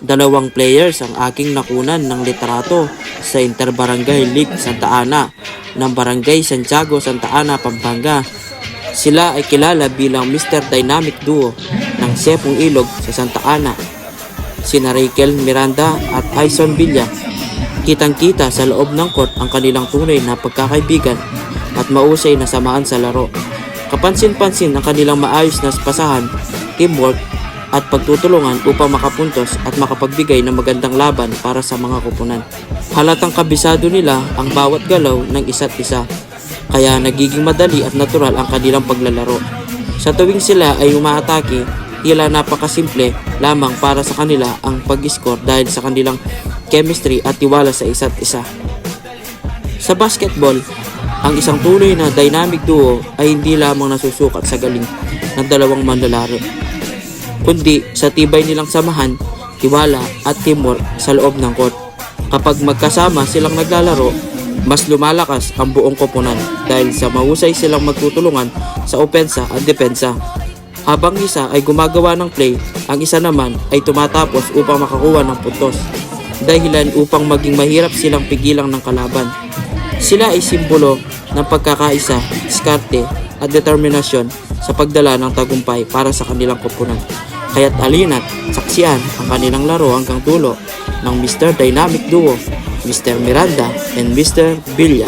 Dalawang players ang aking nakunan ng litrato sa Interbarangay League Santa Ana ng Barangay Santiago, Santa Ana, Pampanga. Sila ay kilala bilang Mr. Dynamic Duo ng Sepong Ilog sa Santa Ana. Sina Rachel Miranda at Aison Villa. Kitang-kita sa loob ng court ang kanilang tunay na pagkakaibigan at mausay na samahan sa laro. Kapansin-pansin ang kanilang maayos na pasahan, teamwork at pagtutulungan upang makapuntos at makapagbigay ng magandang laban para sa mga koponan. Halatang kabisado nila ang bawat galaw ng isa't isa, kaya nagiging madali at natural ang kanilang paglalaro. Sa tuwing sila ay umaatake, tila napakasimple lamang para sa kanila ang pag-score dahil sa kanilang chemistry at tiwala sa isa't isa. Sa basketball, ang isang tunay na dynamic duo ay hindi lamang nasusukat sa galing ng dalawang manlalaro, kundi sa tibay nilang samahan, tiwala at teamwork sa loob ng court. Kapag magkasama silang naglalaro, mas lumalakas ang buong koponan dahil sa mahusay silang magtutulungan sa opensa at depensa. Habang isa ay gumagawa ng play, ang isa naman ay tumatapos upang makakuha ng puntos, dahilan upang maging mahirap silang pigilang ng kalaban. Sila ay simbolo ng pagkakaisa, diskarte at determinasyon sa pagdala ng tagumpay para sa kanilang koponan. Kaya't halina't saksiyan ang kanilang laro hanggang dulo ng Mr. Dynamic Duo, Mr. Miranda and Mr. Villa.